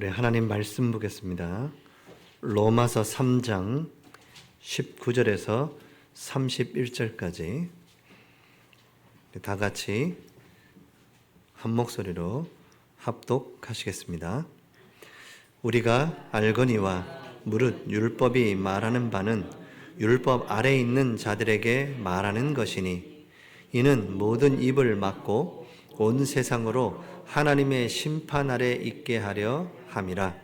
우리 하나님 말씀 보겠습니다. 로마서 3장 19절에서 31절까지 다 같이 한 목소리로 합독하시겠습니다. 우리가 알거니와 무릇 율법이 말하는 바는 율법 아래 있는 자들에게 말하는 것이니 이는 모든 입을 막고 온 세상으로 하나님의 심판 아래 있게 하려 함이라.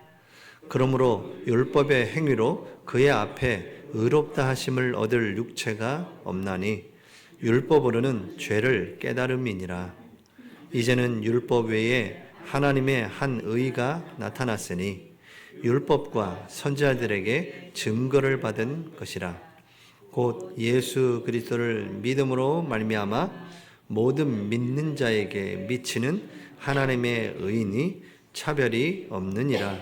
그러므로 율법의 행위로 그의 앞에 의롭다 하심을 얻을 육체가 없나니 율법으로는 죄를 깨달음이니라. 이제는 율법 외에 하나님의 한 의가 나타났으니 율법과 선지자들에게 증거를 받은 것이라. 곧 예수 그리스도를 믿음으로 말미암아 모든 믿는 자에게 미치는 하나님의 의인이 차별이 없느니라.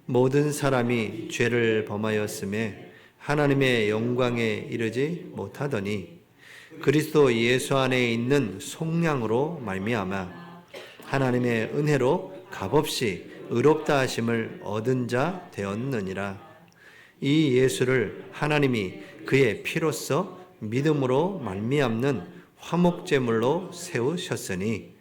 모든 사람이 죄를 범하였음에 하나님의 영광에 이르지 못하더니 그리스도 예수 안에 있는 속량으로 말미암아 하나님의 은혜로 값없이 의롭다 하심을 얻은 자 되었느니라. 이 예수를 하나님이 그의 피로써 믿음으로 말미암는 화목제물로 세우셨으니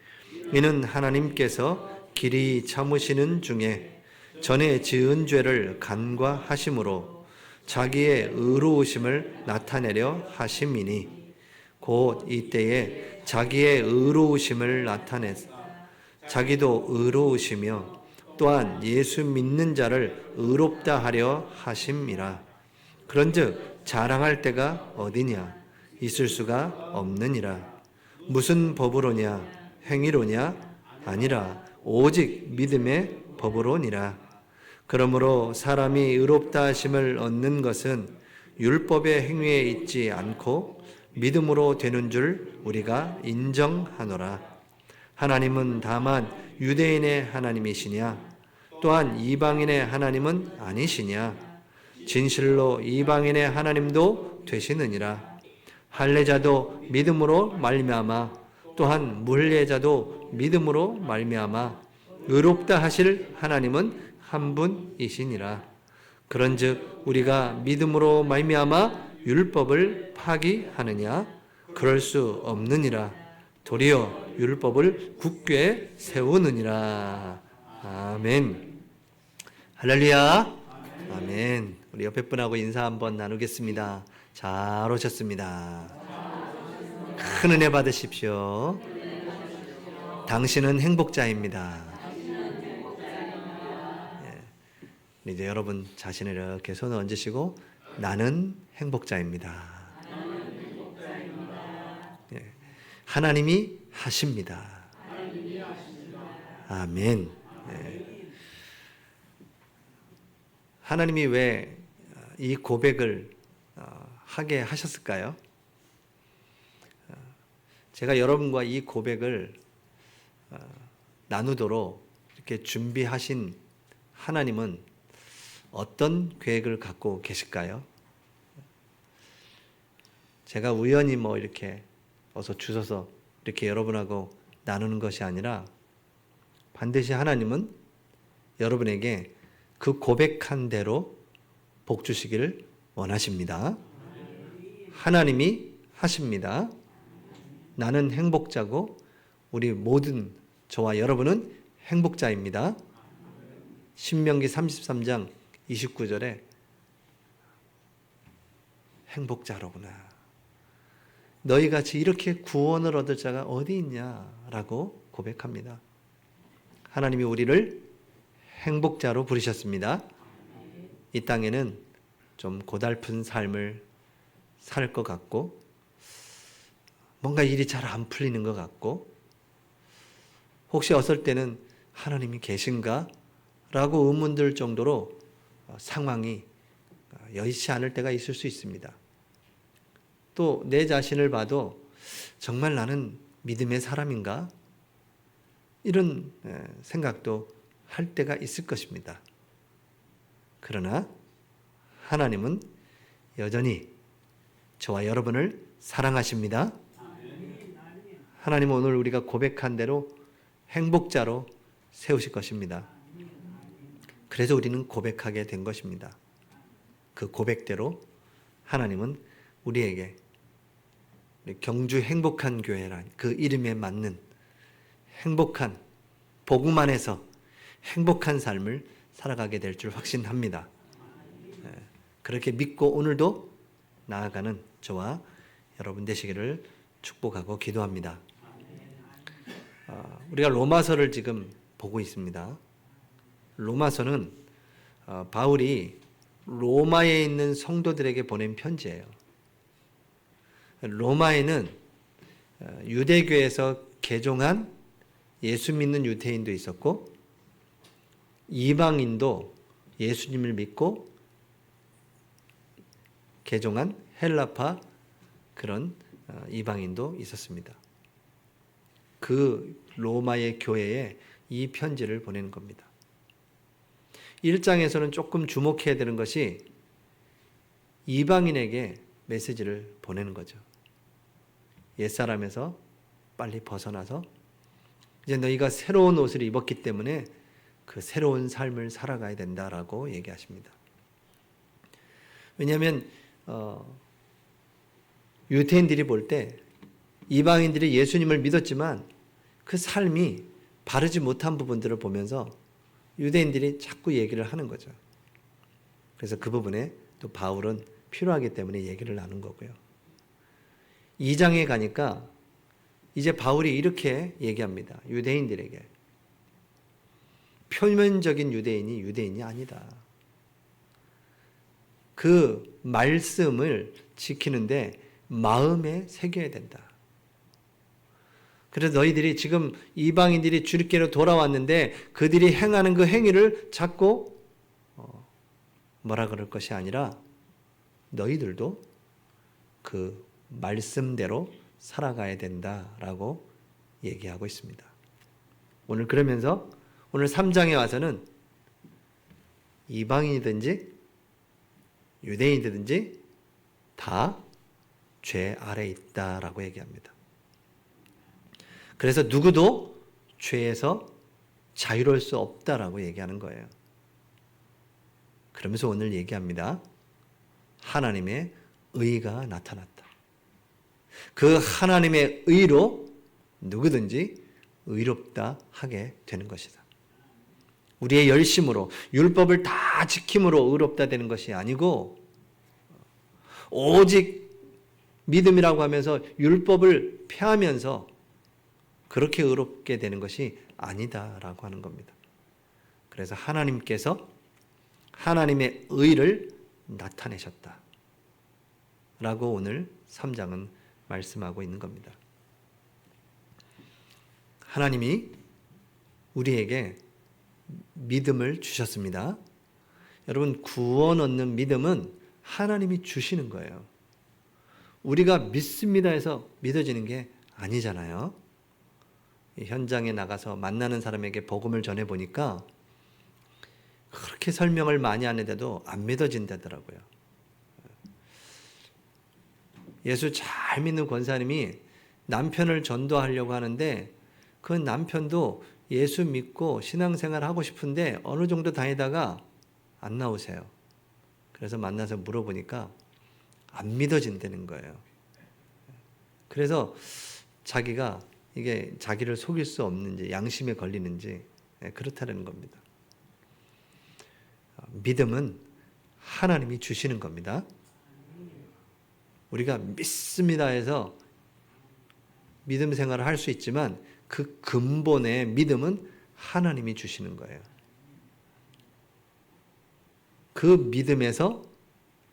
이는 하나님께서 길이 참으시는 중에 전에 지은 죄를 간과하심으로 자기의 의로우심을 나타내려 하심이니 곧 이때에 자기의 의로우심을 나타내서 자기도 의로우시며 또한 예수 믿는 자를 의롭다 하려 하심이라. 그런즉 자랑할 때가 어디냐? 있을 수가 없느니라. 무슨 법으로냐? 행위로냐? 아니라 오직 믿음의 법으로니라. 그러므로 사람이 의롭다 하심을 얻는 것은 율법의 행위에 있지 않고 믿음으로 되는 줄 우리가 인정하노라. 하나님은 다만 유대인의 하나님이시냐? 또한 이방인의 하나님은 아니시냐? 진실로 이방인의 하나님도 되시느니라. 할례자도 믿음으로 말미암아 또한 무할례자도 믿음으로 말미암아 의롭다 하실 하나님은 한 분이시니라. 그런즉 우리가 믿음으로 말미암아 율법을 파기하느냐? 그럴 수 없느니라. 도리어 율법을 굳게 세우느니라. 아멘. 할렐루야. 아멘. 우리 옆에 분하고 인사 한번 나누겠습니다. 잘 오셨습니다. 큰 은혜 받으십시오. 당신은 행복자입니다. 네. 이제 여러분 자신을 이렇게 손을 얹으시고 나는 행복자입니다. 네. 하나님이 하십니다. 아멘. 네. 하나님이 왜 이 고백을 하게 하셨을까요? 제가 여러분과 이 고백을 나누도록 이렇게 준비하신 하나님은 어떤 계획을 갖고 계실까요? 제가 우연히 이렇게 어서 주셔서 이렇게 여러분하고 나누는 것이 아니라 반드시 하나님은 여러분에게 그 고백한 대로 복 주시기를 원하십니다. 하나님이 하십니다. 나는 행복자고 우리 모든 저와 여러분은 행복자입니다. 신명기 33장 29절에 행복자로구나. 너희같이 이렇게 구원을 얻을 자가 어디 있냐라고 고백합니다. 하나님이 우리를 행복자로 부르셨습니다. 이 땅에는 좀 고달픈 삶을 살 것 같고 뭔가 일이 잘 안 풀리는 것 같고 혹시 어떨 때는 하나님이 계신가? 라고 의문들 정도로 상황이 여의치 않을 때가 있을 수 있습니다. 또 내 자신을 봐도 정말 나는 믿음의 사람인가? 이런 생각도 할 때가 있을 것입니다. 그러나 하나님은 여전히 저와 여러분을 사랑하십니다. 하나님은 오늘 우리가 고백한 대로 행복자로 세우실 것입니다. 그래서 우리는 고백하게 된 것입니다. 그 고백대로 하나님은 우리에게 경주 행복한 교회란 그 이름에 맞는 행복한 복음 안에서 행복한 삶을 살아가게 될 줄 확신합니다. 그렇게 믿고 오늘도 나아가는 저와 여러분 되시기를 축복하고 기도합니다. 우리가 로마서를 지금 보고 있습니다. 로마서는 바울이 로마에 있는 성도들에게 보낸 편지예요. 로마에는 유대교에서 개종한 예수 믿는 유대인도 있었고 이방인도 예수님을 믿고 개종한 헬라파 그런 이방인도 있었습니다. 그 로마의 교회에 이 편지를 보내는 겁니다. 1장에서는 조금 주목해야 되는 것이 이방인에게 메시지를 보내는 거죠. 옛사람에서 빨리 벗어나서 이제 너희가 새로운 옷을 입었기 때문에 그 새로운 삶을 살아가야 된다라고 얘기하십니다. 왜냐하면 유대인들이 볼 때 이방인들이 예수님을 믿었지만 그 삶이 바르지 못한 부분들을 보면서 유대인들이 자꾸 얘기를 하는 거죠. 그래서 그 부분에 또 바울은 필요하기 때문에 얘기를 나눈 거고요. 2장에 가니까 이제 바울이 이렇게 얘기합니다. 유대인들에게. 표면적인 유대인이 유대인이 아니다. 그 말씀을 지키는데 마음에 새겨야 된다. 그래서 너희들이 지금 이방인들이 주님께로 돌아왔는데 그들이 행하는 그 행위를 자꾸 뭐라 그럴 것이 아니라 너희들도 그 말씀대로 살아가야 된다라고 얘기하고 있습니다. 오늘 그러면서 오늘 3장에 와서는 이방인이든지 유대인이든지 다 죄 아래에 있다라고 얘기합니다. 그래서 누구도 죄에서 자유로울 수 없다라고 얘기하는 거예요. 그러면서 오늘 얘기합니다. 하나님의 의가 나타났다. 그 하나님의 의로 누구든지 의롭다 하게 되는 것이다. 우리의 열심으로 율법을 다 지킴으로 의롭다 되는 것이 아니고 오직 믿음이라고 하면서 율법을 폐하면서 그렇게 의롭게 되는 것이 아니다라고 하는 겁니다. 그래서 하나님께서 하나님의 의를 나타내셨다 라고 오늘 3장은 말씀하고 있는 겁니다. 하나님이 우리에게 믿음을 주셨습니다. 여러분, 구원 얻는 믿음은 하나님이 주시는 거예요. 우리가 믿습니다 해서 믿어지는 게 아니잖아요. 현장에 나가서 만나는 사람에게 복음을 전해보니까 그렇게 설명을 많이 하는데도 안 믿어진다더라고요. 예수 잘 믿는 권사님이 남편을 전도하려고 하는데 그 남편도 예수 믿고 신앙생활 하고 싶은데 어느 정도 다니다가 안 나오세요. 그래서 만나서 물어보니까 안 믿어진다는 거예요. 그래서 자기가 이게 자기를 속일 수 없는지 양심에 걸리는지 그렇다는 겁니다. 믿음은 하나님이 주시는 겁니다. 우리가 믿습니다 해서 믿음 생활을 할 수 있지만 그 근본의 믿음은 하나님이 주시는 거예요. 그 믿음에서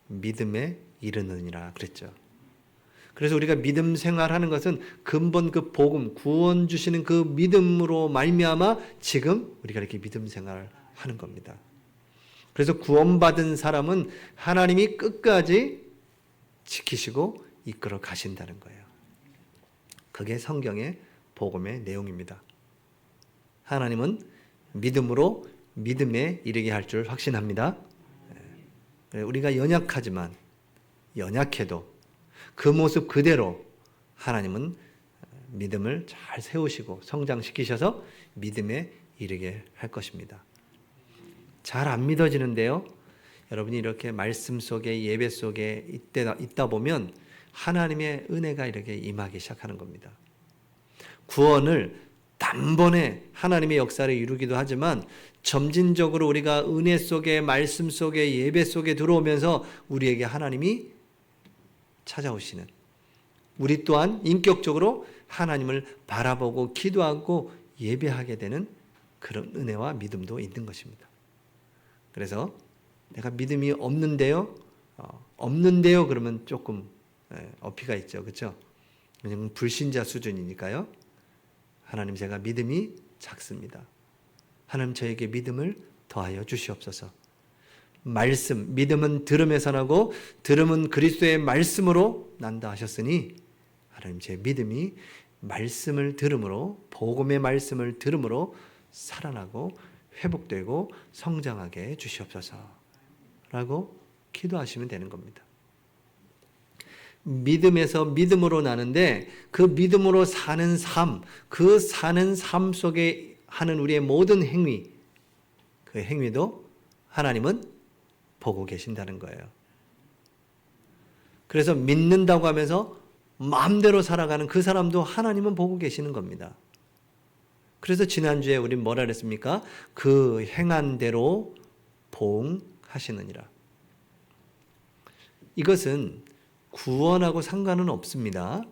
믿음에 이르느니라 그랬죠. 그래서 우리가 믿음 생활하는 것은 근본 그 복음, 구원 주시는 그 믿음으로 말미암아 지금 우리가 이렇게 믿음 생활을 하는 겁니다. 그래서 구원받은 사람은 하나님이 끝까지 지키시고 이끌어 가신다는 거예요. 그게 성경의 복음의 내용입니다. 하나님은 믿음으로 믿음에 이르게 할 줄 확신합니다. 우리가 연약하지만 연약해도 그 모습 그대로 하나님은 믿음을 잘 세우시고 성장시키셔서 믿음에 이르게 할 것입니다. 잘 안 믿어지는데요. 여러분이 이렇게 말씀 속에 예배 속에 있다 보면 하나님의 은혜가 이렇게 임하기 시작하는 겁니다. 구원을 단번에 하나님의 역사를 이루기도 하지만 점진적으로 우리가 은혜 속에 말씀 속에 예배 속에 들어오면서 우리에게 하나님이 찾아오시는, 우리 또한 인격적으로 하나님을 바라보고 기도하고 예배하게 되는 그런 은혜와 믿음도 있는 것입니다. 그래서 내가 믿음이 없는데요? 없는데요? 그러면 조금 어폐가 있죠. 그렇죠? 왜냐하면 불신자 수준이니까요. 하나님, 제가 믿음이 작습니다. 하나님, 저에게 믿음을 더하여 주시옵소서. 말씀, 믿음은 들음에서 나고 들음은 그리스도의 말씀으로 난다 하셨으니 하나님, 제 믿음이 말씀을 들음으로, 복음의 말씀을 들음으로 살아나고 회복되고 성장하게 해 주시옵소서 라고 기도하시면 되는 겁니다. 믿음에서 믿음으로 나는데 그 믿음으로 사는 삶, 그 사는 삶 속에 하는 우리의 모든 행위, 그 행위도 하나님은 보고 계신다는 거예요. 그래서 믿는다고 하면서 마음대로 살아가는 그 사람도 하나님은 보고 계시는 겁니다. 그래서 지난주에 우린 뭐라 그랬습니까? 그 행한 대로 보응하시느니라. 이것은 구원하고 상관은 없습니다.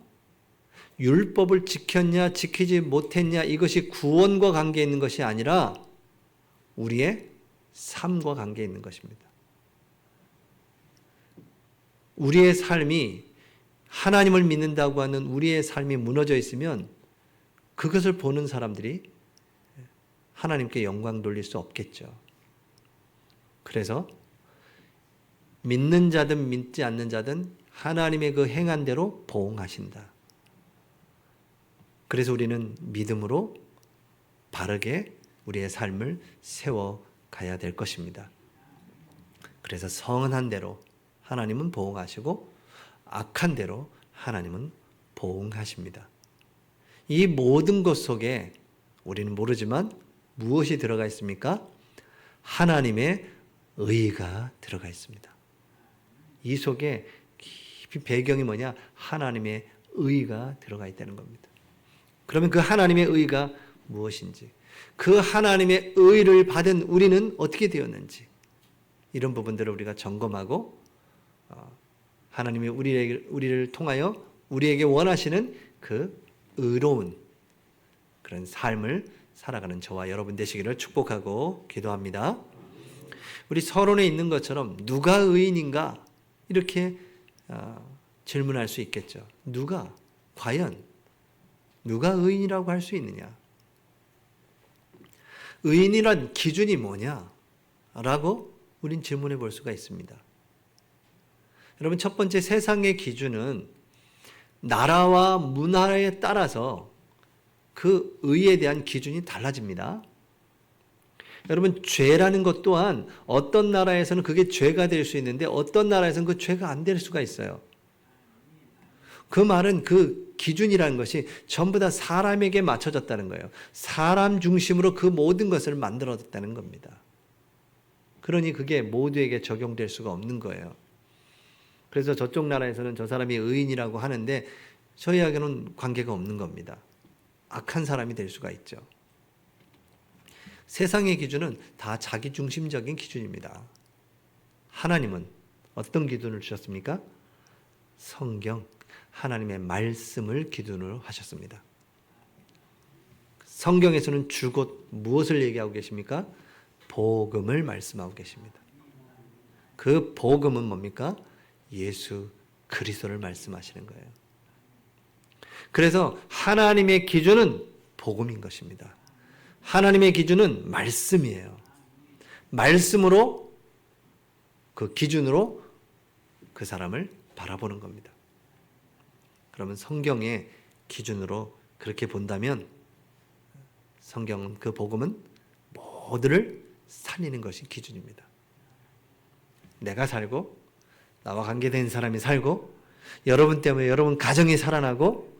율법을 지켰냐 지키지 못했냐 이것이 구원과 관계 있는 것이 아니라 우리의 삶과 관계 있는 것입니다. 우리의 삶이 하나님을 믿는다고 하는 우리의 삶이 무너져 있으면 그것을 보는 사람들이 하나님께 영광 돌릴 수 없겠죠. 그래서 믿는 자든 믿지 않는 자든 하나님의 그 행한 대로 보응하신다. 그래서 우리는 믿음으로 바르게 우리의 삶을 세워가야 될 것입니다. 그래서 성한 대로 하나님은 보응하시고 악한 대로 하나님은 보응하십니다. 이 모든 것 속에 우리는 모르지만 무엇이 들어가 있습니까? 하나님의 의가 들어가 있습니다. 이 속에 깊이 배경이 뭐냐? 하나님의 의가 들어가 있다는 겁니다. 그러면 그 하나님의 의가 무엇인지, 그 하나님의 의를 받은 우리는 어떻게 되었는지, 이런 부분들을 우리가 점검하고 하나님이 우리를 통하여 우리에게 원하시는 그 의로운 그런 삶을 살아가는 저와 여러분 되시기를 축복하고 기도합니다. 우리 서론에 있는 것처럼 누가 의인인가 이렇게 질문할 수 있겠죠. 누가? 과연 누가 의인이라고 할 수 있느냐? 의인이란 기준이 뭐냐라고 우린 질문해 볼 수가 있습니다. 여러분, 첫 번째 세상의 기준은 나라와 문화에 따라서 그 의에 대한 기준이 달라집니다. 여러분, 죄라는 것 또한 어떤 나라에서는 그게 죄가 될 수 있는데 어떤 나라에서는 그 죄가 안 될 수가 있어요. 그 말은 그 기준이라는 것이 전부 다 사람에게 맞춰졌다는 거예요. 사람 중심으로 그 모든 것을 만들어졌다는 겁니다. 그러니 그게 모두에게 적용될 수가 없는 거예요. 그래서 저쪽 나라에서는 저 사람이 의인이라고 하는데 저희에게는 관계가 없는 겁니다. 악한 사람이 될 수가 있죠. 세상의 기준은 다 자기중심적인 기준입니다. 하나님은 어떤 기준을 주셨습니까? 성경, 하나님의 말씀을 기준으로 하셨습니다. 성경에서는 줄곧 무엇을 얘기하고 계십니까? 복음을 말씀하고 계십니다. 그 복음은 뭡니까? 예수 그리스도를 말씀하시는 거예요. 그래서 하나님의 기준은 복음인 것입니다. 하나님의 기준은 말씀이에요. 말씀으로 그 기준으로 그 사람을 바라보는 겁니다. 그러면 성경의 기준으로 그렇게 본다면 성경은 그 복음은 모두를 살리는 것이 기준입니다. 내가 살고 나와 관계된 사람이 살고 여러분 때문에 여러분 가정이 살아나고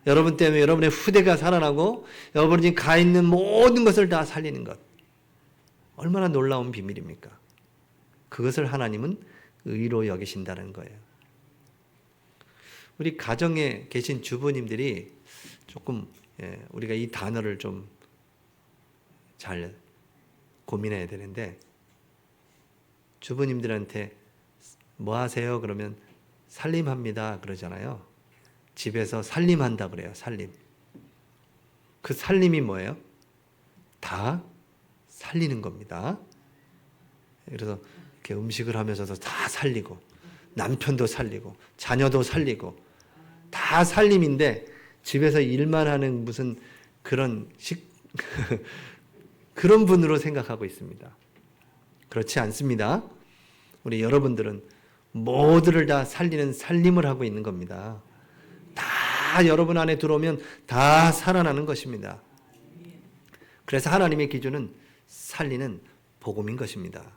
여러분 때문에 여러분의 후대가 살아나고 여러분이 가 있는 모든 것을 다 살리는 것. 얼마나 놀라운 비밀입니까? 그것을 하나님은 의로 여기신다는 거예요. 우리 가정에 계신 주부님들이 조금 우리가 이 단어를 좀 잘 고민해야 되는데, 주부님들한테 뭐 하세요? 그러면 살림합니다 그러잖아요. 집에서 살림한다 그래요. 살림. 그 살림이 뭐예요? 다 살리는 겁니다. 그래서 이렇게 음식을 하면서도 다 살리고, 남편도 살리고, 자녀도 살리고, 다 살림인데 집에서 일만 하는 무슨 그런 그런 분으로 생각하고 있습니다. 그렇지 않습니다. 우리 여러분들은 모두를 다 살리는 살림을 하고 있는 겁니다. 다 여러분 안에 들어오면 다 살아나는 것입니다. 그래서 하나님의 기준은 살리는 복음인 것입니다.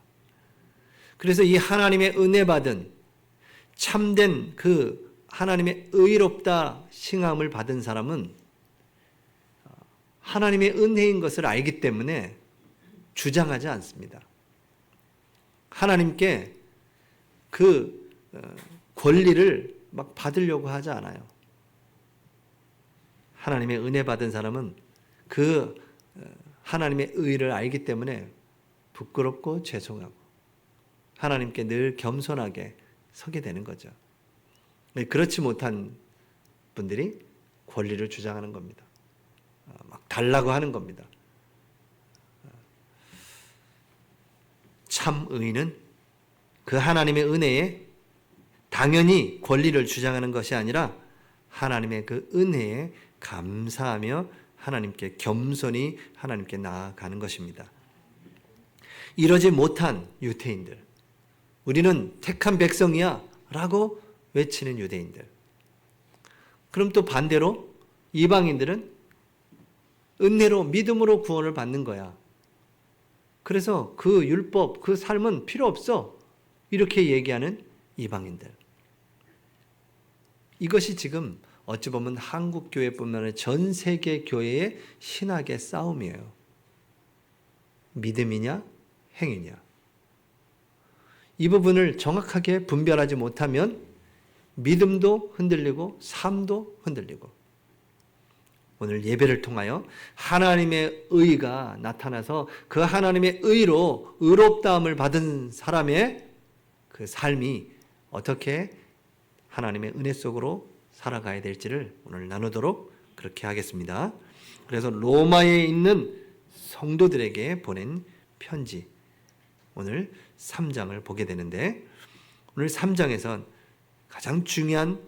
그래서 이 하나님의 은혜 받은 참된 그 하나님의 의롭다 칭함을 받은 사람은 하나님의 은혜인 것을 알기 때문에 주장하지 않습니다. 하나님께 그 권리를 막 받으려고 하지 않아요. 하나님의 은혜 받은 사람은 그 하나님의 의를 알기 때문에 부끄럽고 죄송하고 하나님께 늘 겸손하게 서게 되는 거죠. 그렇지 못한 분들이 권리를 주장하는 겁니다. 막 달라고 하는 겁니다. 참 의는 그 하나님의 은혜에 당연히 권리를 주장하는 것이 아니라 하나님의 그 은혜에 감사하며 하나님께 겸손히 하나님께 나아가는 것입니다. 이러지 못한 유대인들, 우리는 택한 백성이야 라고 외치는 유대인들, 그럼 또 반대로 이방인들은 은혜로 믿음으로 구원을 받는 거야. 그래서 그 율법, 그 삶은 필요 없어. 이렇게 얘기하는 이방인들. 이것이 지금 어찌 보면 한국 교회뿐만 아니라 전 세계 교회의 신학의 싸움이에요. 믿음이냐, 행위냐. 이 부분을 정확하게 분별하지 못하면 믿음도 흔들리고 삶도 흔들리고, 오늘 예배를 통하여 하나님의 의가 나타나서 그 하나님의 의로 의롭다함을 받은 사람의 그 삶이 어떻게 하나님의 은혜 속으로 살아가야 될지를 오늘 나누도록 그렇게 하겠습니다. 그래서 로마에 있는 성도들에게 보낸 편지, 오늘 3장을 보게 되는데, 오늘 3장에선 가장 중요한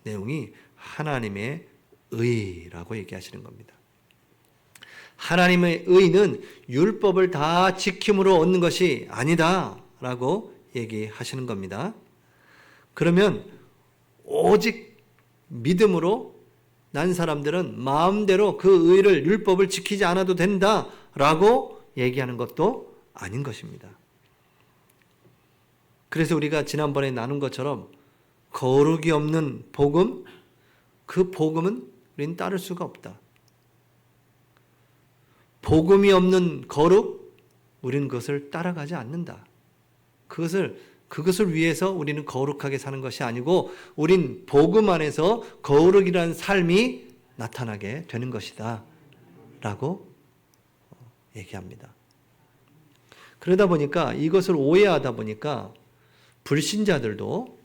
내용이 하나님의 의라고 얘기하시는 겁니다. 하나님의 의는 율법을 다 지킴으로 얻는 것이 아니다 라고 얘기하시는 겁니다. 그러면 오직 믿음으로 난 사람들은 마음대로 그 의를, 율법을 지키지 않아도 된다 라고 얘기하는 것도 아닌 것입니다. 그래서 우리가 지난번에 나눈 것처럼 거룩이 없는 복음, 그 복음은 우리는 따를 수가 없다. 복음이 없는 거룩, 우리는 그것을 따라가지 않는다. 그것을 위해서 우리는 거룩하게 사는 것이 아니고 우린 복음 안에서 거룩이라는 삶이 나타나게 되는 것이다 라고 얘기합니다. 그러다 보니까 이것을 오해하다 보니까 불신자들도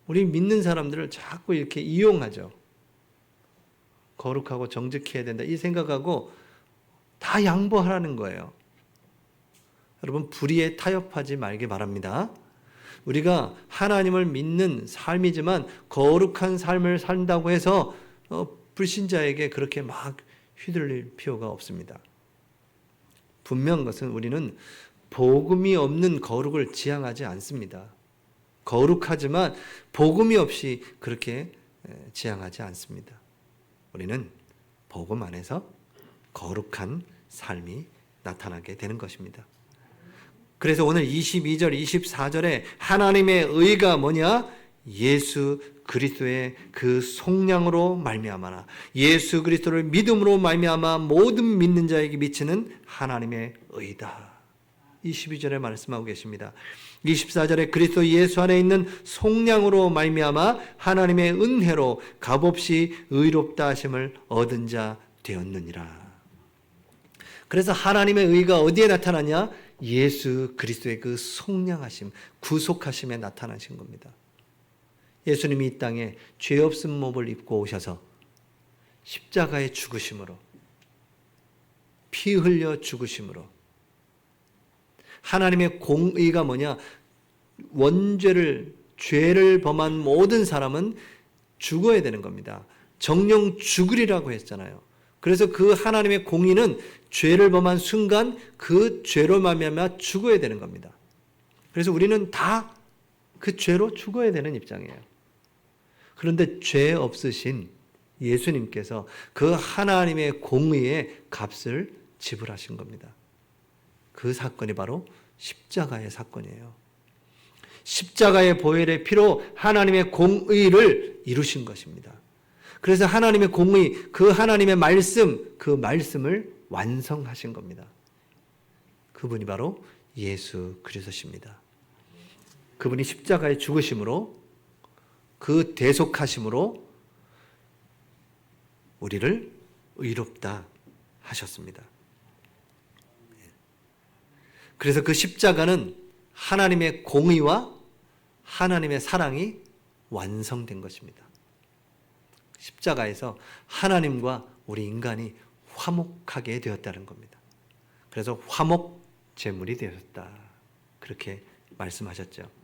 우리 믿는 사람들을 자꾸 이렇게 이용하죠. 거룩하고 정직해야 된다 이 생각하고 다 양보하라는 거예요. 여러분, 불의에 타협하지 말기 바랍니다. 우리가 하나님을 믿는 삶이지만 거룩한 삶을 산다고 해서 불신자에게 그렇게 막 휘둘릴 필요가 없습니다. 분명한 것은 우리는 복음이 없는 거룩을 지향하지 않습니다. 거룩하지만 복음이 없이 그렇게 지향하지 않습니다. 우리는 복음 안에서 거룩한 삶이 나타나게 되는 것입니다. 그래서 오늘 22절, 24절에 하나님의 의가 뭐냐? 예수 그리스도의 그 속량으로 말미암아나 예수 그리스도를 믿음으로 말미암아 모든 믿는 자에게 미치는 하나님의 의다. 22절에 말씀하고 계십니다. 24절에 그리스도 예수 안에 있는 속량으로 말미암아 하나님의 은혜로 값없이 의롭다 하심을 얻은 자 되었느니라. 그래서 하나님의 의가 어디에 나타나냐? 예수 그리스도의 그 속량하심, 구속하심에 나타나신 겁니다. 예수님이 이 땅에 죄 없은 몸을 입고 오셔서 십자가의 죽으심으로, 피 흘려 죽으심으로, 하나님의 공의가 뭐냐? 죄를 범한 모든 사람은 죽어야 되는 겁니다. 정령 죽으리라고 했잖아요. 그래서 그 하나님의 공의는 죄를 범한 순간 그 죄로 말미암아 죽어야 되는 겁니다. 그래서 우리는 다 그 죄로 죽어야 되는 입장이에요. 그런데 죄 없으신 예수님께서 그 하나님의 공의의 값을 지불하신 겁니다. 그 사건이 바로 십자가의 사건이에요. 십자가의 보혈의 피로 하나님의 공의를 이루신 것입니다. 그래서 하나님의 공의, 그 하나님의 말씀, 그 말씀을 완성하신 겁니다. 그분이 바로 예수 그리스도십니다. 그분이 십자가에 죽으심으로, 그 대속하심으로 우리를 의롭다 하셨습니다. 그래서 그 십자가는 하나님의 공의와 하나님의 사랑이 완성된 것입니다. 십자가에서 하나님과 우리 인간이 화목하게 되었다는 겁니다. 그래서 화목 제물이 되었다. 그렇게 말씀하셨죠.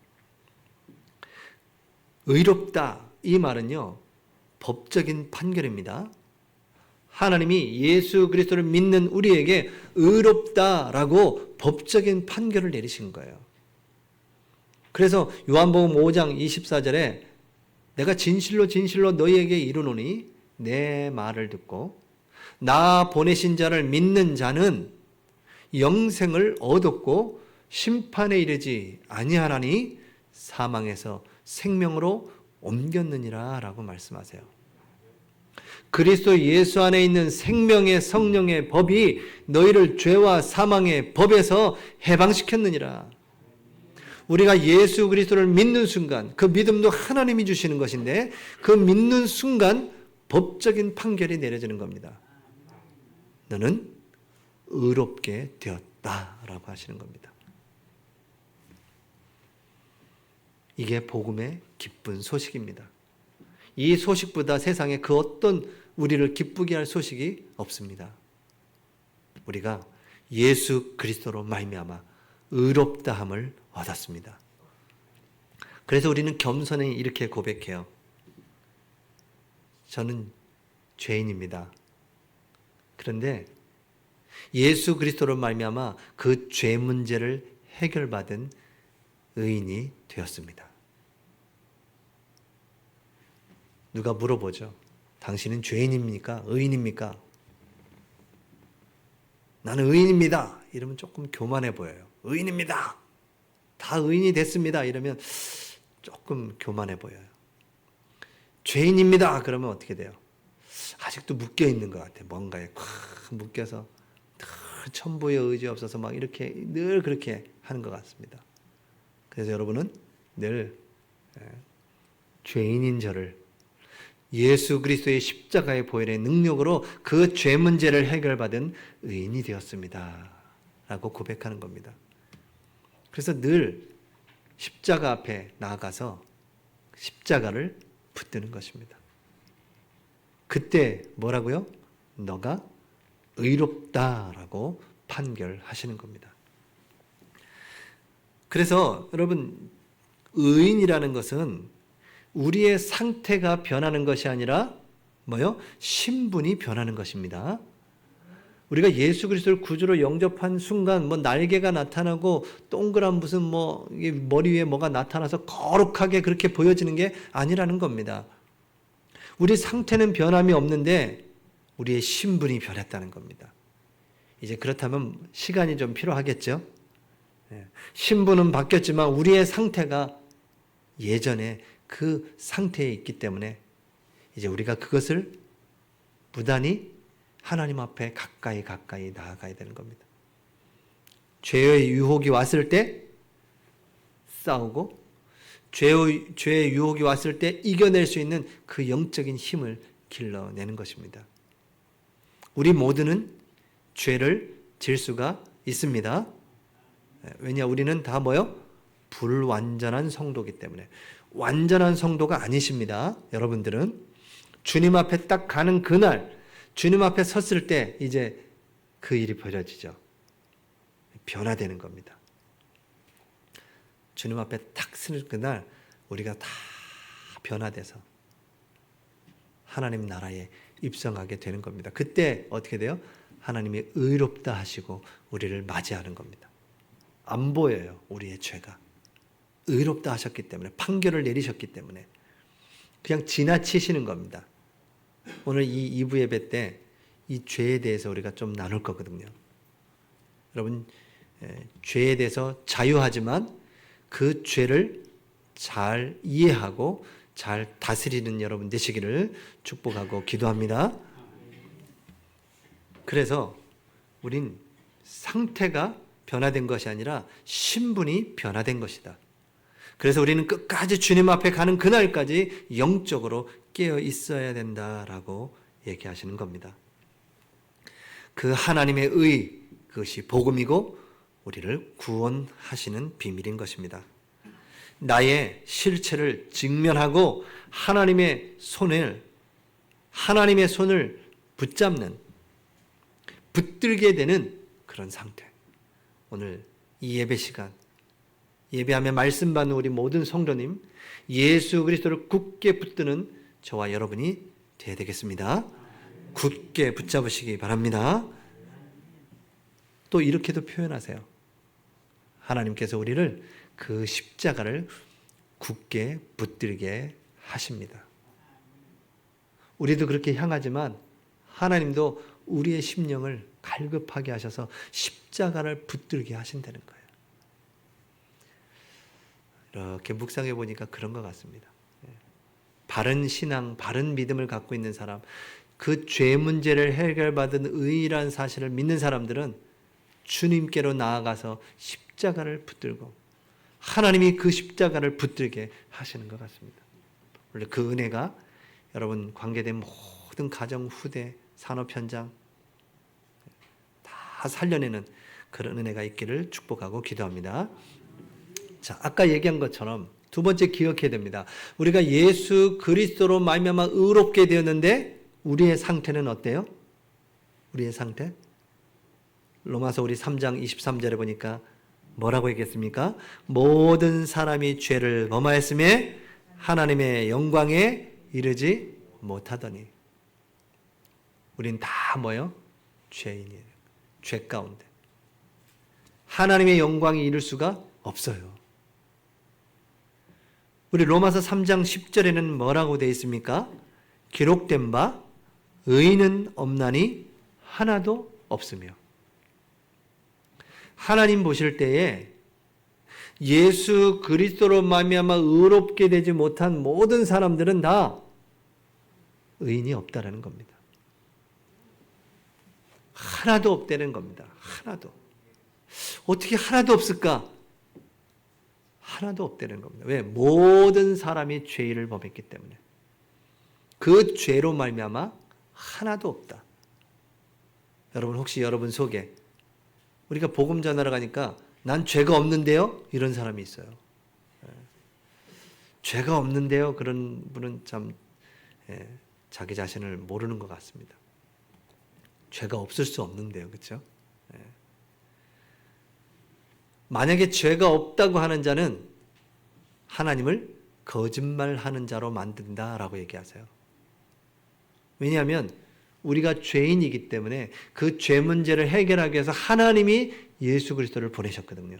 의롭다, 이 말은요, 법적인 판결입니다. 하나님이 예수 그리스도를 믿는 우리에게 의롭다라고 법적인 판결을 내리신 거예요. 그래서 요한복음 5장 24절에 내가 진실로 진실로 너희에게 이르노니 내 말을 듣고 나 보내신 자를 믿는 자는 영생을 얻었고 심판에 이르지 아니하나니 사망에서 생명으로 옮겼느니라 라고 말씀하세요. 그리스도 예수 안에 있는 생명의 성령의 법이 너희를 죄와 사망의 법에서 해방시켰느니라. 우리가 예수 그리스도를 믿는 순간, 그 믿음도 하나님이 주시는 것인데 그 믿는 순간 법적인 판결이 내려지는 겁니다. 너는 의롭게 되었다라고 하시는 겁니다. 이게 복음의 기쁜 소식입니다. 이 소식보다 세상에 그 어떤 우리를 기쁘게 할 소식이 없습니다. 우리가 예수 그리스도로 말미암아 의롭다함을 얻었습니다. 그래서 우리는 겸손히 이렇게 고백해요. 저는 죄인입니다. 그런데 예수 그리스도로 말미암아 그 죄 문제를 해결받은 의인이 되었습니다. 누가 물어보죠. 당신은 죄인입니까? 의인입니까? 나는 의인입니다. 이러면 조금 교만해 보여요. 의인입니다. 다 의인이 됐습니다. 이러면 조금 교만해 보여요. 죄인입니다. 그러면 어떻게 돼요? 아직도 묶여 있는 것 같아요. 뭔가에 묶여서 늘 천부의 의지 없어서 막 이렇게 늘 그렇게 하는 것 같습니다. 그래서 여러분은 늘 죄인인 저를 예수 그리스도의 십자가의 보혈의 능력으로 그 죄 문제를 해결받은 의인이 되었습니다. 라고 고백하는 겁니다. 그래서 늘 십자가 앞에 나아가서 십자가를 붙드는 것입니다. 그때 뭐라고요? 너가 의롭다라고 판결하시는 겁니다. 그래서 여러분, 의인이라는 것은 우리의 상태가 변하는 것이 아니라 뭐요? 신분이 변하는 것입니다. 우리가 예수 그리스도를 구주로 영접한 순간 뭐 날개가 나타나고 동그란 무슨 뭐 머리 위에 뭐가 나타나서 거룩하게 그렇게 보여지는 게 아니라는 겁니다. 우리 상태는 변함이 없는데 우리의 신분이 변했다는 겁니다. 이제 그렇다면 시간이 좀 필요하겠죠? 신분은 바뀌었지만 우리의 상태가 예전에 그 상태에 있기 때문에 이제 우리가 그것을 무단히 하나님 앞에 가까이 나아가야 되는 겁니다. 죄의 유혹이 왔을 때 싸우고 죄의 유혹이 왔을 때 이겨낼 수 있는 그 영적인 힘을 길러내는 것입니다. 우리 모두는 죄를 질 수가 있습니다. 왜냐 우리는 다 뭐요? 불완전한 성도이기 때문에. 완전한 성도가 아니십니다. 여러분들은 주님 앞에 딱 가는 그날 주님 앞에 섰을 때 이제 그 일이 벌어지죠. 변화되는 겁니다. 주님 앞에 탁 서는 그날 우리가 다 변화돼서 하나님 나라에 입성하게 되는 겁니다. 그때 어떻게 돼요? 하나님이 의롭다 하시고 우리를 맞이하는 겁니다. 안 보여요. 우리의 죄가. 의롭다 하셨기 때문에 판결을 내리셨기 때문에 그냥 지나치시는 겁니다. 오늘 이 2부 예배 때 이 죄에 대해서 우리가 좀 나눌 거거든요. 여러분 죄에 대해서 자유하지만 그 죄를 잘 이해하고 잘 다스리는 여러분 되시기를 축복하고 기도합니다. 그래서 우린 상태가 변화된 것이 아니라 신분이 변화된 것이다. 그래서 우리는 끝까지 주님 앞에 가는 그날까지 영적으로 깨어 있어야 된다라고 얘기하시는 겁니다. 그 하나님의 의, 그것이 복음이고 우리를 구원하시는 비밀인 것입니다. 나의 실체를 직면하고 하나님의 손을 붙잡는, 붙들게 되는 그런 상태. 오늘 이 예배 시간, 예배하며 말씀 받는 우리 모든 성도님, 예수 그리스도를 굳게 붙드는 저와 여러분이 되어야 되겠습니다. 굳게 붙잡으시기 바랍니다. 또 이렇게도 표현하세요. 하나님께서 우리를 그 십자가를 굳게 붙들게 하십니다. 우리도 그렇게 향하지만 하나님도 우리의 심령을 갈급하게 하셔서 십자가를 붙들게 하신다는 거예요. 이렇게 묵상해 보니까 그런 것 같습니다. 바른 신앙, 바른 믿음을 갖고 있는 사람, 그 죄 문제를 해결받은 의의란 사실을 믿는 사람들은 주님께로 나아가서 십자가를 붙들고 하나님이 그 십자가를 붙들게 하시는 것 같습니다. 원래 그 은혜가 여러분 관계된 모든 가정, 후대, 산업 현장 다 살려내는 그런 은혜가 있기를 축복하고 기도합니다. 자, 아까 얘기한 것처럼 두 번째 기억해야 됩니다. 우리가 예수 그리스도로 말미암아 의롭게 되었는데 우리의 상태는 어때요? 우리의 상태? 로마서 우리 3장 23절에 보니까 뭐라고 얘기했습니까? 모든 사람이 죄를 범하였음에 하나님의 영광에 이르지 못하더니. 우린 다 뭐예요? 죄인이에요. 죄 가운데. 하나님의 영광에 이를 수가 없어요. 우리 로마서 3장 10절에는 뭐라고 되어 있습니까? 기록된 바 의인은 없나니 하나도 없으며. 하나님 보실 때에 예수 그리스도로 말미암아 의롭게 되지 못한 모든 사람들은 다 의인이 없다라는 겁니다. 하나도 없다는 겁니다. 하나도. 어떻게 하나도 없을까? 하나도 없다는 겁니다. 왜? 모든 사람이 죄를 범했기 때문에. 그 죄로 말미암아 하나도 없다. 여러분 혹시 여러분 속에 우리가 복음 전하러 가니까 난 죄가 없는데요? 이런 사람이 있어요. 죄가 없는데요? 그런 분은 참 자기 자신을 모르는 것 같습니다. 죄가 없을 수 없는데요. 그렇죠? 만약에 죄가 없다고 하는 자는 하나님을 거짓말하는 자로 만든다라고 얘기하세요. 왜냐하면 우리가 죄인이기 때문에 그 죄 문제를 해결하기 위해서 하나님이 예수 그리스도를 보내셨거든요.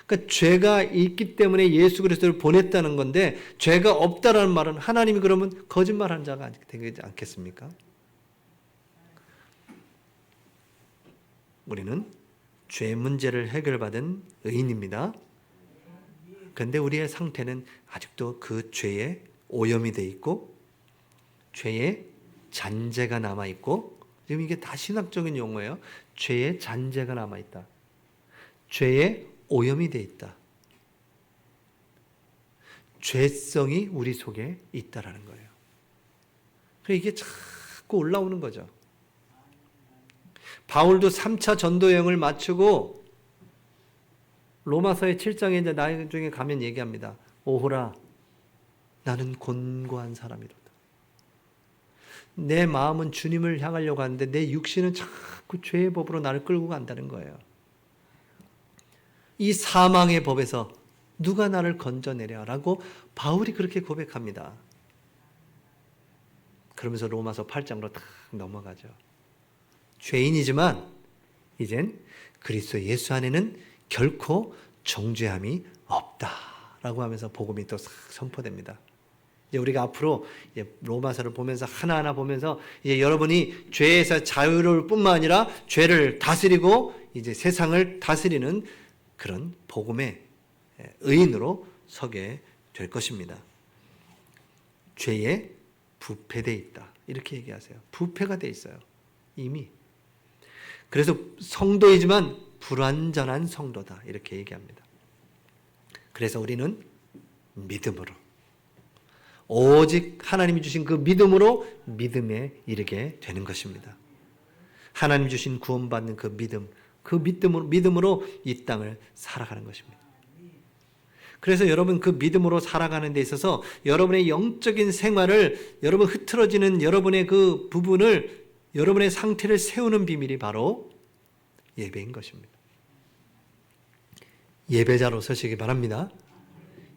그러니까 죄가 있기 때문에 예수 그리스도를 보냈다는 건데 죄가 없다라는 말은 하나님이 그러면 거짓말하는 자가 되지 않겠습니까? 우리는 죄 문제를 해결받은 의인입니다. 그런데 우리의 상태는 아직도 그 죄에 오염이 돼 있고 죄의 잔재가 남아 있고, 지금 이게 다 신학적인 용어예요. 죄의 잔재가 남아 있다. 죄의 오염이 돼 있다. 죄성이 우리 속에 있다라는 거예요. 그래서 이게 자꾸 올라오는 거죠. 바울도 3차 전도 여행을 마치고 로마서의 7장에 이제 나중에 가면 얘기합니다. 오호라, 나는 곤고한 사람이로다. 내 마음은 주님을 향하려고 하는데 내 육신은 자꾸 죄의 법으로 나를 끌고 간다는 거예요. 이 사망의 법에서 누가 나를 건져내랴라고 바울이 그렇게 고백합니다. 그러면서 로마서 8장으로 탁 넘어가죠. 죄인이지만 이젠 그리스도 예수 안에는 결코 정죄함이 없다라고 하면서 복음이 또 선포됩니다. 이제 우리가 앞으로 이제 로마서를 보면서 하나하나 보면서 이제 여러분이 죄에서 자유로울 뿐만 아니라 죄를 다스리고 이제 세상을 다스리는 그런 복음의 의인으로 서게 될 것입니다. 죄에 부패되어 있다. 이렇게 얘기하세요. 부패가 되어 있어요. 이미. 그래서 성도이지만 불완전한 성도다. 이렇게 얘기합니다. 그래서 우리는 믿음으로, 오직 하나님이 주신 그 믿음으로 믿음에 이르게 되는 것입니다. 하나님 주신 구원받는 그 믿음으로 이 땅을 살아가는 것입니다. 그래서 여러분 그 믿음으로 살아가는 데 있어서 여러분의 영적인 생활을, 여러분 흐트러지는 여러분의 그 부분을, 여러분의 상태를 세우는 비밀이 바로 예배인 것입니다. 예배자로 서시기 바랍니다.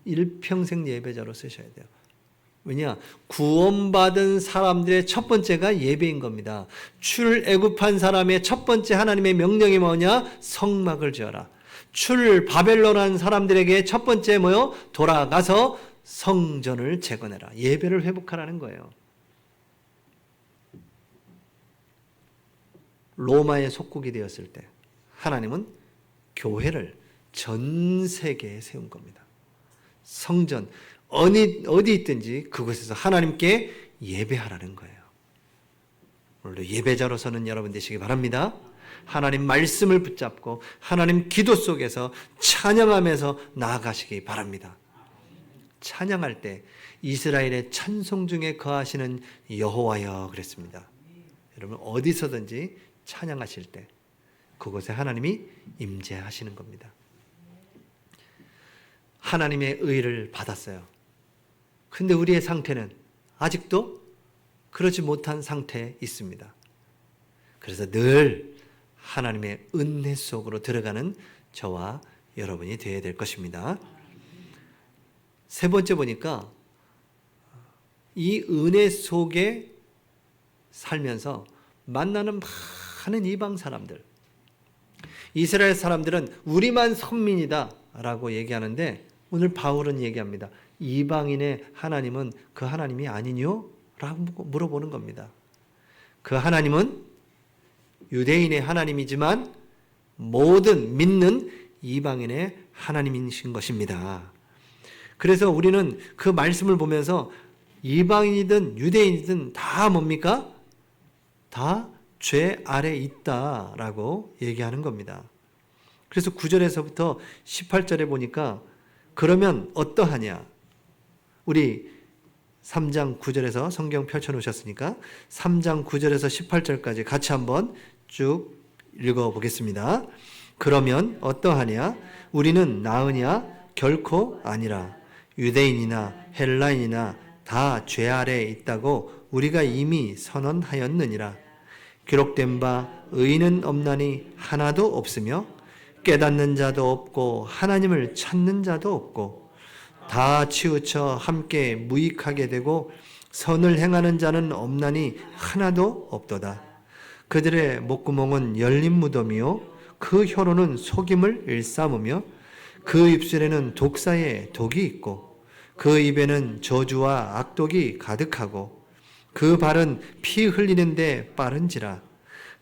일평생 예배자로 서셔야 돼요. 왜냐? 구원받은 사람들의 첫 번째가 예배인 겁니다. 출애굽한 사람의 첫 번째 하나님의 명령이 뭐냐? 성막을 지어라. 바벨론한 사람들에게 첫 번째 뭐요? 돌아가서 성전을 재건해라. 예배를 회복하라는 거예요. 로마의 속국이 되었을 때 하나님은 교회를 전 세계에 세운 겁니다. 성전 어디 있든지 그곳에서 하나님께 예배하라는 거예요. 오늘도 예배자로서는 여러분 되시기 바랍니다. 하나님 말씀을 붙잡고 하나님 기도 속에서 찬양하면서 나아가시기 바랍니다. 찬양할 때 이스라엘의 찬송 중에 거하시는 여호와여 그랬습니다. 여러분 어디서든지 찬양하실 때 그곳에 하나님이 임재하시는 겁니다. 하나님의 의를 받았어요. 근데 우리의 상태는 아직도 그러지 못한 상태에 있습니다. 그래서 늘 하나님의 은혜 속으로 들어가는 저와 여러분이 되어야 될 것입니다. 세 번째 보니까 이 은혜 속에 살면서 만나는 많은 이방 사람들, 이스라엘 사람들은 우리만 선민이다 라고 얘기하는데 오늘 바울은 얘기합니다. 이방인의 하나님은 그 하나님이 아니뇨? 라고 물어보는 겁니다. 그 하나님은 유대인의 하나님이지만 모든 믿는 이방인의 하나님이신 것입니다. 그래서 우리는 그 말씀을 보면서 이방인이든 유대인이든 다 뭡니까? 다 죄 아래 있다라고 얘기하는 겁니다. 그래서 9절에서부터 18절에 보니까 그러면 어떠하냐? 우리 3장 9절에서 성경 펼쳐놓으셨으니까 3장 9절에서 18절까지 같이 한번 쭉 읽어보겠습니다. 그러면 어떠하냐? 우리는 나으냐? 결코 아니라. 유대인이나 헬라인이나 다 죄 아래에 있다고 우리가 이미 선언하였느니라. 기록된 바 의인은 없나니 하나도 없으며 깨닫는 자도 없고 하나님을 찾는 자도 없고 다 치우쳐 함께 무익하게 되고 선을 행하는 자는 없나니 하나도 없도다. 그들의 목구멍은 열린 무덤이요 그 혀로는 속임을 일삼으며 그 입술에는 독사의 독이 있고 그 입에는 저주와 악독이 가득하고 그 발은 피 흘리는데 빠른지라.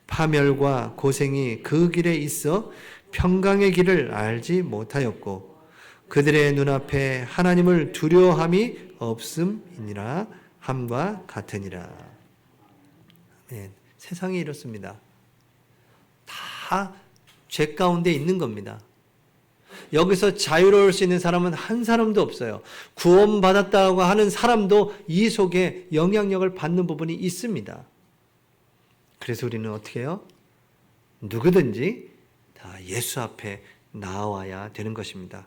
파멸과 고생이 그 길에 있어 평강의 길을 알지 못하였고 그들의 눈앞에 하나님을 두려워함이 없음이니라 함과 같으니라. 네, 세상이 이렇습니다. 다 죄 가운데 있는 겁니다. 여기서 자유로울 수 있는 사람은 한 사람도 없어요. 구원받았다고 하는 사람도 이 속에 영향력을 받는 부분이 있습니다. 그래서 우리는 어떻게 해요? 누구든지 다 예수 앞에 나와야 되는 것입니다.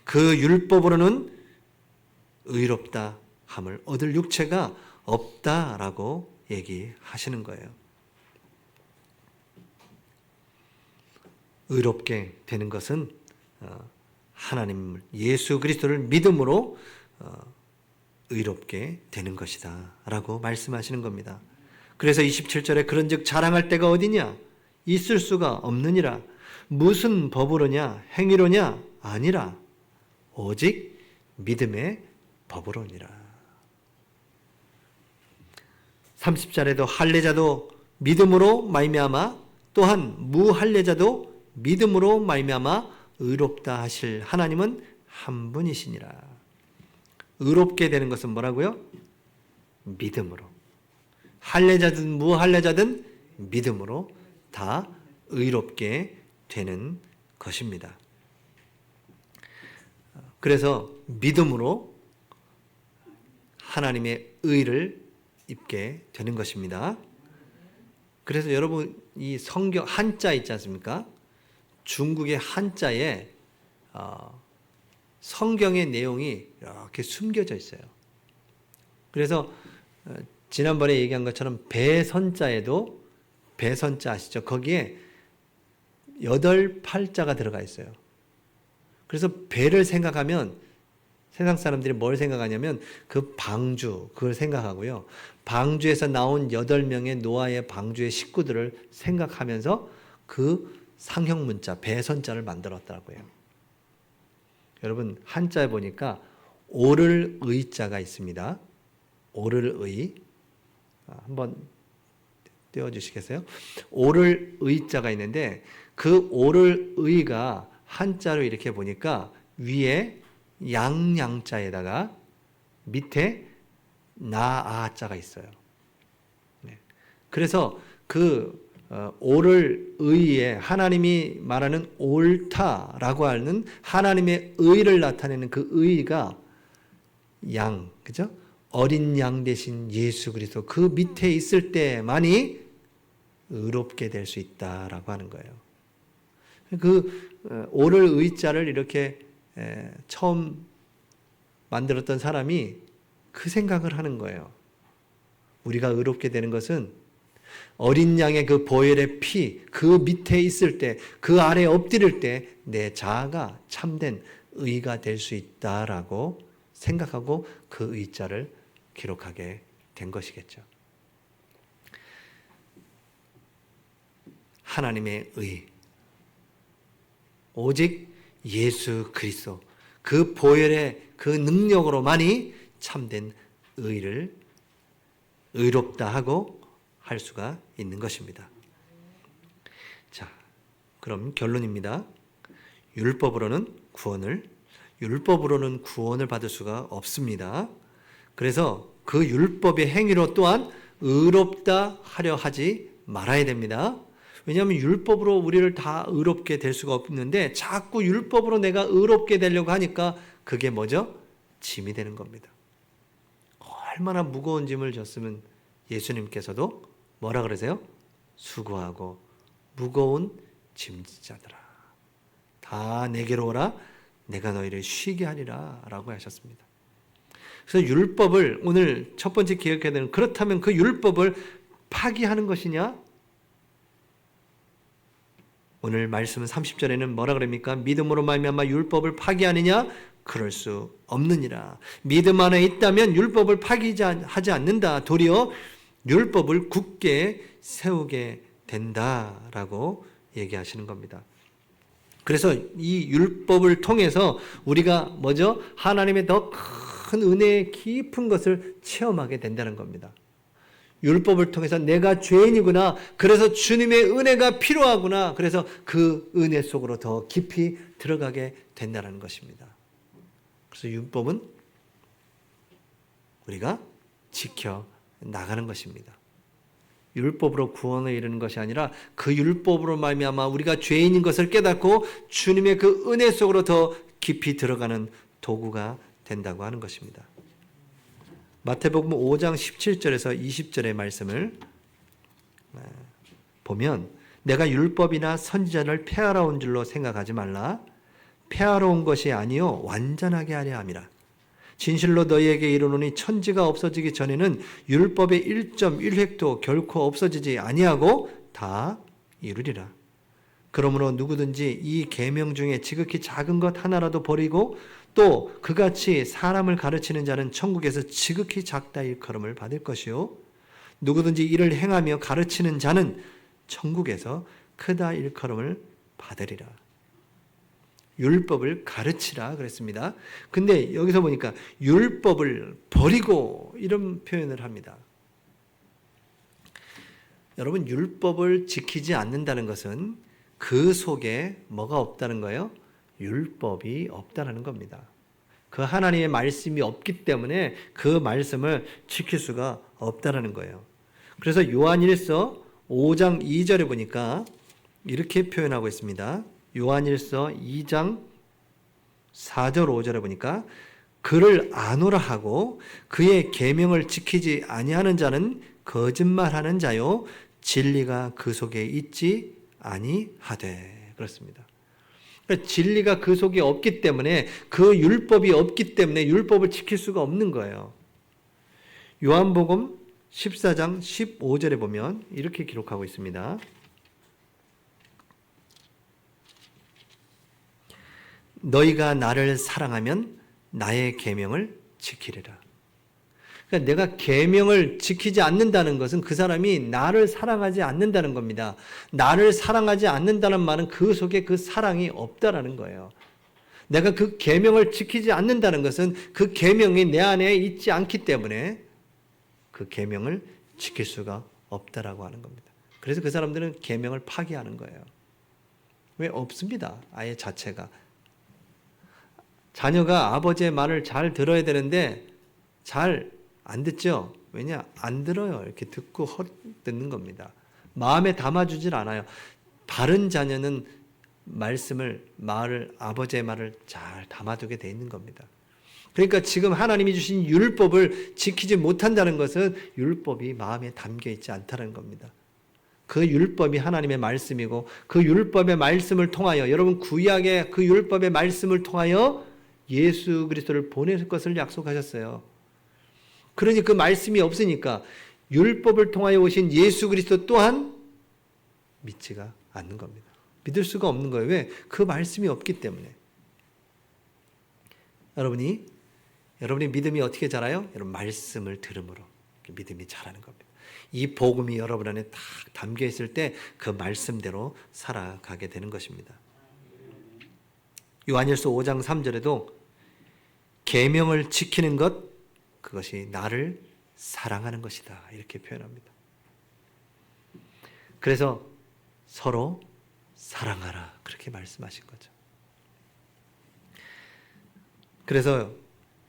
그 율법으로는 의롭다 함을 얻을 육체가 없다라고 얘기하시는 거예요. 의롭게 되는 것은 하나님 예수 그리스도를 믿음으로 의롭게 되는 것이다 라고 말씀하시는 겁니다. 그래서 27절에 그런즉 자랑할 때가 어디냐? 있을 수가 없느니라. 무슨 법으로냐? 행위로냐? 아니라 오직 믿음의 법으로니라. 30절에도 할례자도 믿음으로 말미암아 또한 무할례자도 믿음으로 말미암아 의롭다 하실 하나님은 한 분이시니라. 의롭게 되는 것은 뭐라고요? 믿음으로. 할례자든 무할례자든 믿음으로 다 의롭게 되는 것입니다. 그래서 믿음으로 하나님의 의를 입게 되는 것입니다. 그래서 여러분 이 성경 한자 있지 않습니까? 중국의 한자에 성경의 내용이 이렇게 숨겨져 있어요. 그래서 지난번에 얘기한 것처럼 배선자에도 배선자 아시죠? 거기에 8팔자가 들어가 있어요. 그래서 배를 생각하면 세상 사람들이 뭘 생각하냐면 그 방주 그걸 생각하고요. 방주에서 나온 8명의 노아의 방주의 식구들을 생각하면서 그 상형 문자 배선자를 만들었더라고요. 여러분 한자에 보니까 오를 의자가 있습니다. 오를 의 한번 띄워주시겠어요? 오를 의자가 있는데 그 오를 의가 한자로 이렇게 보니까 위에 양양자에다가 밑에 나아자가 있어요. 네. 그래서 그 오를 의에 하나님이 말하는 옳다라고 하는 하나님의 의를 나타내는 그 의가 양, 그죠? 어린 양 대신 예수 그리스도 그 밑에 있을 때만이 의롭게 될 수 있다라고 하는 거예요. 그 오를 의자를 이렇게 처음 만들었던 사람이 그 생각을 하는 거예요. 우리가 의롭게 되는 것은 어린 양의 그 보혈의 피, 그 밑에 있을 때, 그 아래에 엎드릴 때 내 자아가 참된 의가 될 수 있다라고 생각하고 그 의자를 기록하게 된 것이겠죠. 하나님의 의, 오직 예수 그리스도, 그 보혈의 그 능력으로만이 참된 의를 의롭다 하고 할 수가 있는 것입니다. 자, 그럼 결론입니다. 율법으로는 구원을 받을 수가 없습니다. 그래서 그 율법의 행위로 또한 의롭다 하려 하지 말아야 됩니다. 왜냐하면 율법으로 우리를 다 의롭게 될 수가 없는데 자꾸 율법으로 내가 의롭게 되려고 하니까 그게 뭐죠? 짐이 되는 겁니다. 얼마나 무거운 짐을 졌으면 예수님께서도 뭐라 그러세요? 수고하고 무거운 짐자들아 다 내게로 오라 내가 너희를 쉬게 하리라 라고 하셨습니다. 그래서 율법을 오늘 첫 번째 기억해야 되는, 그렇다면 그 율법을 파기하는 것이냐? 오늘 말씀은 30절에는 뭐라 그럽니까? 믿음으로 말미암아 율법을 파기하느냐? 그럴 수 없느니라. 믿음 안에 있다면 율법을 파기하지 않는다. 도리어 율법을 굳게 세우게 된다라고 얘기하시는 겁니다. 그래서 이 율법을 통해서 우리가 뭐죠? 하나님의 더 큰 은혜의 깊은 것을 체험하게 된다는 겁니다. 율법을 통해서 내가 죄인이구나. 그래서 주님의 은혜가 필요하구나. 그래서 그 은혜 속으로 더 깊이 들어가게 된다는 것입니다. 그래서 율법은 우리가 지켜 나가는 것입니다. 율법으로 구원에 이르는 것이 아니라 그 율법으로 말미암아 우리가 죄인인 것을 깨닫고 주님의 그 은혜 속으로 더 깊이 들어가는 도구가 된다고 하는 것입니다. 마태복음 5장 17절에서 20절의 말씀을 보면 내가 율법이나 선지자를 폐하러 온 줄로 생각하지 말라. 폐하러 온 것이 아니요 완전하게 하려 함이라. 진실로 너희에게 이르노니 천지가 없어지기 전에는 율법의 1.1획도 결코 없어지지 아니하고 다 이루리라. 그러므로 누구든지 이 계명 중에 지극히 작은 것 하나라도 버리고 또 그같이 사람을 가르치는 자는 천국에서 지극히 작다 일컬음을 받을 것이요 누구든지 이를 행하며 가르치는 자는 천국에서 크다 일컬음을 받으리라. 율법을 가르치라 그랬습니다. 근데 여기서 보니까 율법을 버리고 이런 표현을 합니다. 여러분, 율법을 지키지 않는다는 것은 그 속에 뭐가 없다는 거예요? 율법이 없다는 겁니다. 그 하나님의 말씀이 없기 때문에 그 말씀을 지킬 수가 없다는 거예요. 그래서 요한일서 5장 2절에 보니까 이렇게 표현하고 있습니다. 요한일서 2장 4절 5절에 보니까 그를 아노라 하고 그의 계명을 지키지 아니하는 자는 거짓말하는 자요 진리가 그 속에 있지 아니하되 그렇습니다. 그러니까 진리가 그 속에 없기 때문에 그 율법이 없기 때문에 율법을 지킬 수가 없는 거예요. 요한복음 14장 15절에 보면 이렇게 기록하고 있습니다. 너희가 나를 사랑하면 나의 계명을 지키리라. 그러니까 내가 계명을 지키지 않는다는 것은 그 사람이 나를 사랑하지 않는다는 겁니다. 나를 사랑하지 않는다는 말은 그 속에 그 사랑이 없다라는 거예요. 내가 그 계명을 지키지 않는다는 것은 그 계명이 내 안에 있지 않기 때문에 그 계명을 지킬 수가 없다라고 하는 겁니다. 그래서 그 사람들은 계명을 파기하는 거예요. 왜? 없습니다. 아예 자체가. 자녀가 아버지의 말을 잘 들어야 되는데 잘 안 듣죠? 왜냐? 안 들어요. 이렇게 듣고 듣는 겁니다. 마음에 담아주질 않아요. 바른 자녀는 아버지의 말을 잘 담아두게 돼 있는 겁니다. 그러니까 지금 하나님이 주신 율법을 지키지 못한다는 것은 율법이 마음에 담겨 있지 않다는 겁니다. 그 율법이 하나님의 말씀이고 그 율법의 말씀을 통하여 여러분 구약의 그 율법의 말씀을 통하여 예수 그리스도를 보낼 것을 약속하셨어요. 그러니 그 말씀이 없으니까 율법을 통하여 오신 예수 그리스도 또한 믿지가 않는 겁니다. 믿을 수가 없는 거예요. 왜? 그 말씀이 없기 때문에. 여러분이 믿음이 어떻게 자라요? 여러분 말씀을 들음으로 믿음이 자라는 겁니다. 이 복음이 여러분 안에 딱 담겨 있을 때 그 말씀대로 살아가게 되는 것입니다. 요한일서 5장 3절에도 계명을 지키는 것 그것이 나를 사랑하는 것이다 이렇게 표현합니다. 그래서 서로 사랑하라 그렇게 말씀하신 거죠. 그래서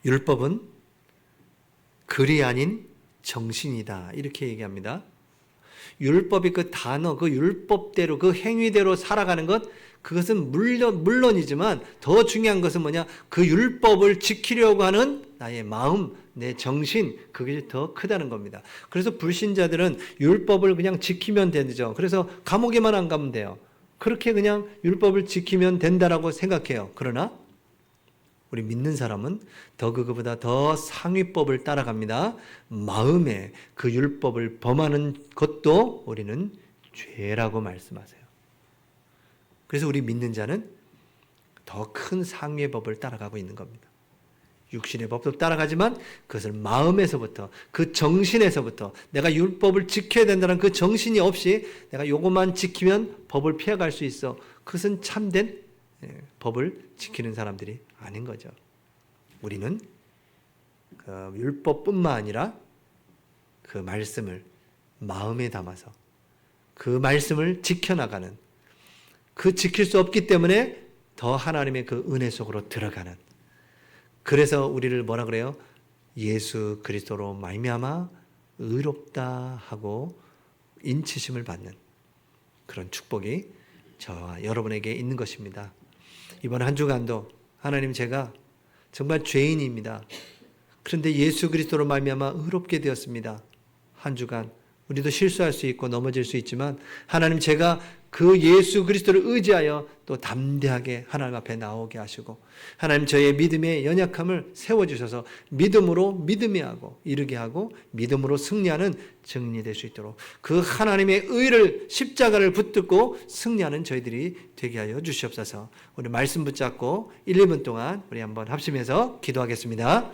율법은 글이 아닌 정신이다 이렇게 얘기합니다. 율법이 그 단어, 그 율법대로 그 행위대로 살아가는 것 그것은 물론이지만 더 중요한 것은 뭐냐? 그 율법을 지키려고 하는 나의 마음, 내 정신 그것이 더 크다는 겁니다. 그래서 불신자들은 율법을 그냥 지키면 되죠. 그래서 감옥에만 안 가면 돼요. 그렇게 그냥 율법을 지키면 된다라고 생각해요. 그러나 우리 믿는 사람은 그거보다 더 상위법을 따라갑니다. 마음에 그 율법을 범하는 것도 우리는 죄라고 말씀하세요. 그래서 우리 믿는 자는 더 큰 상위의 법을 따라가고 있는 겁니다. 육신의 법도 따라가지만 그것을 마음에서부터 그 정신에서부터 내가 율법을 지켜야 된다는 그 정신이 없이 내가 요것만 지키면 법을 피해갈 수 있어. 그것은 참된 법을 지키는 사람들이 아닌 거죠. 우리는 그 율법뿐만 아니라 그 말씀을 마음에 담아서 그 말씀을 지켜나가는 그 지킬 수 없기 때문에 더 하나님의 그 은혜 속으로 들어가는 그래서 우리를 뭐라 그래요? 예수 그리스도로 말미암아 의롭다 하고 인치심을 받는 그런 축복이 저와 여러분에게 있는 것입니다. 이번 한 주간도 하나님, 제가 정말 죄인입니다. 그런데 예수 그리스도로 말미암아 의롭게 되었습니다. 한 주간 우리도 실수할 수 있고 넘어질 수 있지만 하나님, 제가 그 예수 그리스도를 의지하여 또 담대하게 하나님 앞에 나오게 하시고, 하나님 저의 믿음의 연약함을 세워주셔서 믿음으로 믿음이 하고 이르게 하고 믿음으로 승리하는 증인이 될 수 있도록 그 하나님의 의를, 십자가를 붙들고 승리하는 저희들이 되게 하여 주시옵소서. 우리 말씀 붙잡고 1, 2분 동안 우리 한번 합심해서 기도하겠습니다.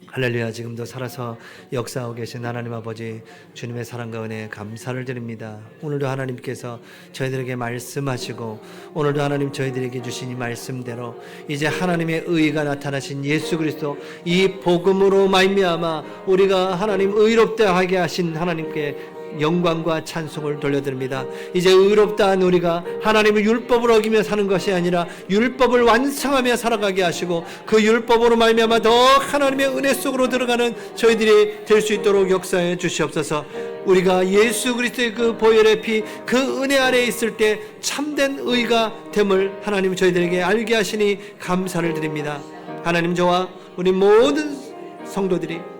할렐루야. 지금도 살아서 역사하고 계신 하나님 아버지, 주님의 사랑과 은혜에 감사를 드립니다. 오늘도 하나님께서 저희들에게 말씀하시고 오늘도 하나님 저희들에게 주신 이 말씀대로 이제 하나님의 의가 나타나신 예수 그리스도, 이 복음으로 말미암아 우리가 하나님 의롭다 하게 하신 하나님께 영광과 찬송을 돌려드립니다. 이제 의롭다 한 우리가 하나님의 율법을 어기며 사는 것이 아니라 율법을 완성하며 살아가게 하시고 그 율법으로 말미암아 더 하나님의 은혜 속으로 들어가는 저희들이 될 수 있도록 역사해 주시옵소서. 우리가 예수 그리스도의 그 보혈의 피, 그 은혜 아래에 있을 때 참된 의가 됨을 하나님 저희들에게 알게 하시니 감사를 드립니다. 하나님, 저와 우리 모든 성도들이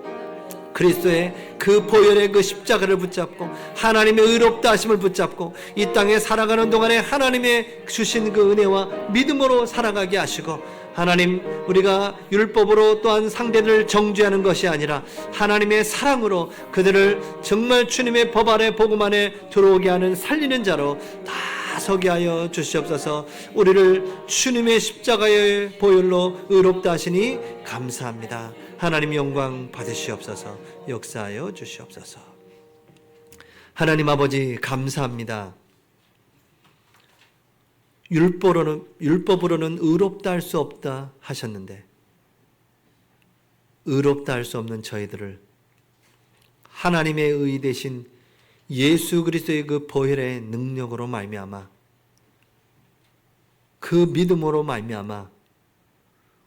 그리스도의 그 보혈의 그 십자가를 붙잡고 하나님의 의롭다 하심을 붙잡고 이 땅에 살아가는 동안에 하나님의 주신 그 은혜와 믿음으로 살아가게 하시고, 하나님, 우리가 율법으로 또한 상대를 정죄하는 것이 아니라 하나님의 사랑으로 그들을 정말 주님의 법 아래 복음 안에 들어오게 하는 살리는 자로 다 서게 하여 주시옵소서. 우리를 주님의 십자가의 보혈로 의롭다 하시니 감사합니다. 하나님 영광 받으시옵소서. 역사하여 주시옵소서. 하나님 아버지, 감사합니다. 율법으로는 의롭다 할 수 없다 하셨는데, 의롭다 할 수 없는 저희들을 하나님의 의 대신 예수 그리스도의 그 보혈의 능력으로 말미암아, 그 믿음으로 말미암아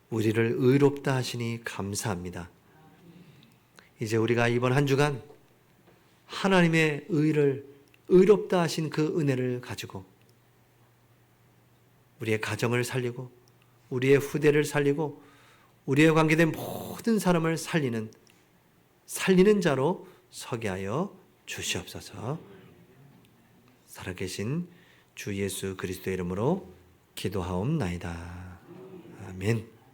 우리를 의롭다 하시니 감사합니다. 이제 우리가 이번 한 주간 하나님의 의를, 의롭다 하신 그 은혜를 가지고 우리의 가정을 살리고 우리의 후대를 살리고 우리에 관계된 모든 사람을 살리는 자로 서게 하여 주시옵소서. 살아계신 주 예수 그리스도의 이름으로 기도하옵나이다. 아멘.